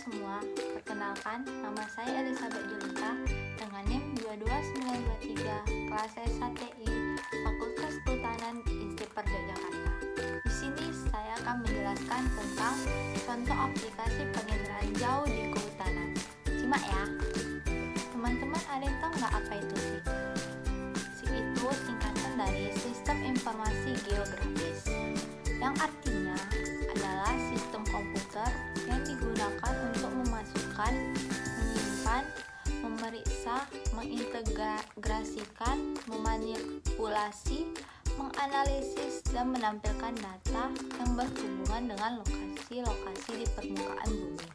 semua, perkenalkan nama saya Elizabeth Julita dengan NIM 22923 kelas S1TI Fakultas Kehutanan INSIPER Yogyakarta. Di sini saya akan menjelaskan tentang contoh aplikasi penginderaan jauh di kehutanan. Simak ya. Teman-teman ada yang tahu nggak apa itu SIG? SIG itu singkatan dari Sistem Informasi Geografis, yang artinya adalah sistem komputer yang digunakan untuk memasukkan, menyimpan, memeriksa, mengintegrasikan, memanipulasi, menganalisis, dan menampilkan data yang berhubungan dengan lokasi-lokasi di permukaan bumi.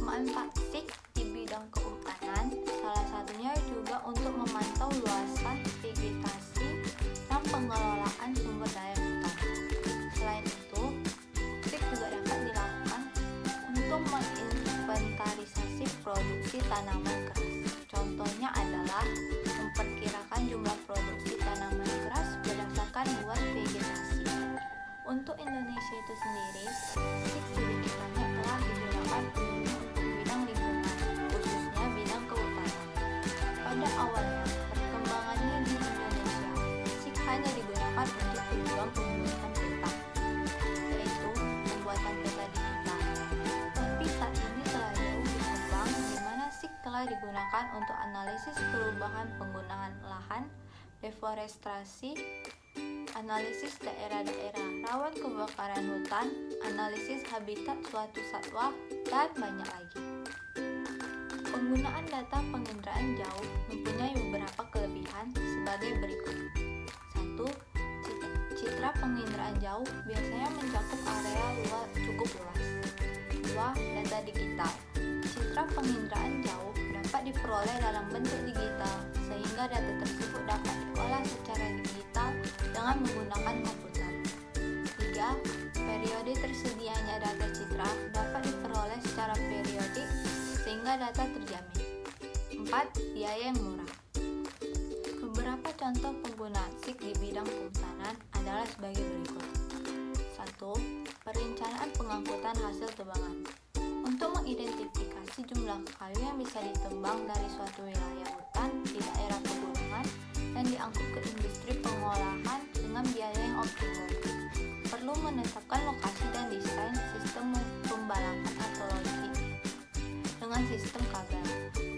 Manfaat SIG di bidang kehutanan salah satunya juga untuk memantau luasan vegetasi dan pengelolaan sumber daya hutan. Selain itu, SIG juga dapat dilakukan untuk menginventarisasi produksi tanaman keras. Contohnya adalah memperkirakan jumlah produksi tanaman keras berdasarkan luas vegetasi. Untuk Indonesia itu sendiri, SIG sedikit banyak telah digunakan untuk bidang lingkungan, khususnya bidang kehutanan. Pada awalnya, perkembangannya di Indonesia, SIG hanya digunakan untuk tujuan pembuatan peta, yaitu pembuatan peta digital. Tapi saat ini telah jauh berkembang, di mana SIG telah digunakan untuk analisis perubahan penggunaan lahan, deforestasi, analisis daerah-daerah rawan kebakaran hutan, analisis habitat suatu satwa, dan banyak lagi. Penggunaan data penginderaan jauh mempunyai beberapa kelebihan sebagai berikut. 1. Citra penginderaan jauh biasanya mencakup area cukup luas. 2. Data digital. Citra penginderaan jauh dapat diperoleh dalam bentuk digital, sehingga data tersebut dapat diolah secara digital dengan menggunakan komputer. 3. Periode tersedianya data citra dapat diperoleh secara periodik, sehingga data terjamin. 4. Biaya yang murah. Beberapa contoh penggunaan SIG di bidang kehutanan adalah sebagai berikut. 1. Perencanaan pengangkutan hasil tebangan. Untuk mengidentifikasi jumlah kayu yang bisa ditebang dari suatu wilayah hutan di daerah pegunungan dan diangkut ke industri pengolahan dengan biaya yang optimum, perlu menetapkan lokasi dan desain sistem pembalakan atau logik dengan sistem kabel,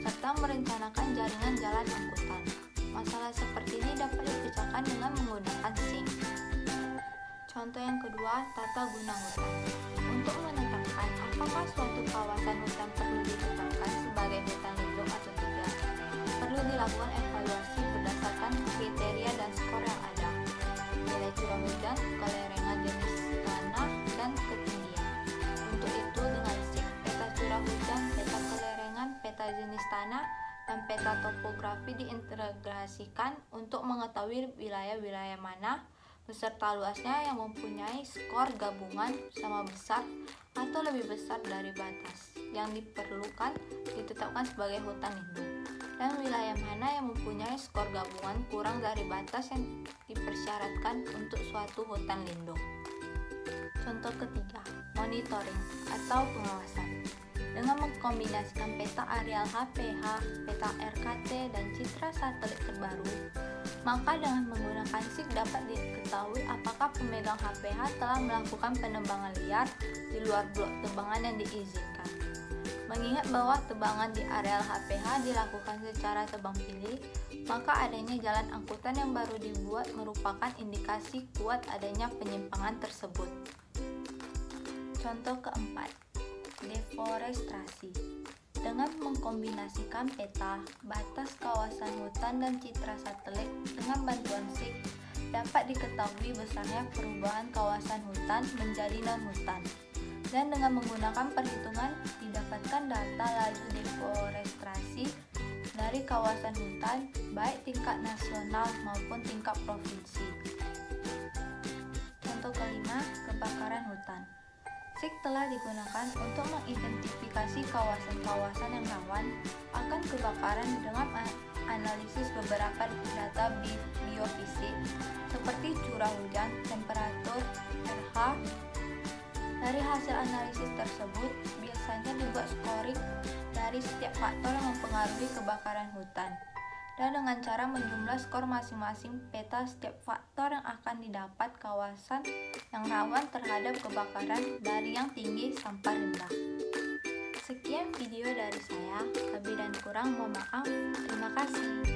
serta merencanakan jaringan jalan angkutan. Masalah seperti ini dapat dipecahkan dengan menggunakan SIG. Contoh yang kedua, tata guna hutan. Untuk menetapkan apakah suatu kawasan hutan perlu ditetapkan sebagai hutan lindung atau tidak, perlu dilakukan evaluasi berdasarkan kriteria dan skor yang ada, nilai curah hujan, kelerengan jenis tanah, dan ketinggian. Untuk itu, dengan SIG, peta curah hujan, peta kelerengan, peta jenis tanah, dan peta topografi diintegrasikan untuk mengetahui wilayah-wilayah mana beserta luasnya yang mempunyai skor gabungan sama besar atau lebih besar dari batas yang diperlukan ditetapkan sebagai hutan lindung, dan wilayah mana yang mempunyai skor gabungan kurang dari batas yang dipersyaratkan untuk suatu hutan lindung. Contoh ketiga, monitoring atau pengawasan. Dengan mengkombinasikan peta areal HPH, peta RKT, dan citra satelit terbaru, maka dengan menggunakan SIG dapat diketahui apakah pemegang HPH telah melakukan penebangan liar di luar blok tebangan yang diizinkan. Mengingat bahwa tebangan di areal HPH dilakukan secara tebang pilih, maka adanya jalan angkutan yang baru dibuat merupakan indikasi kuat adanya penyimpangan tersebut. Contoh keempat, deforestasi. Dengan mengkombinasikan peta, batas kawasan hutan, dan citra satelit dengan bantuan SIG, dapat diketahui besarnya perubahan kawasan hutan menjadi non-hutan. Dan dengan menggunakan perhitungan, didapatkan data laju deforestasi dari kawasan hutan, baik tingkat nasional maupun tingkat provinsi. Contoh kelima, kebakaran hutan. SIG telah digunakan untuk mengidentifikasi kawasan-kawasan yang rawan akan kebakaran dengan analisis beberapa data biofisik seperti curah hujan, temperatur, pH. Dari hasil analisis tersebut, biasanya membuat scoring dari setiap faktor yang mempengaruhi kebakaran hutan, dan dengan cara menjumlah skor masing-masing peta setiap faktor yang akan didapat kawasan yang rawan terhadap kebakaran dari yang tinggi sampai rendah. Sekian video dari saya, lebih dan kurang mohon maaf. Terima kasih.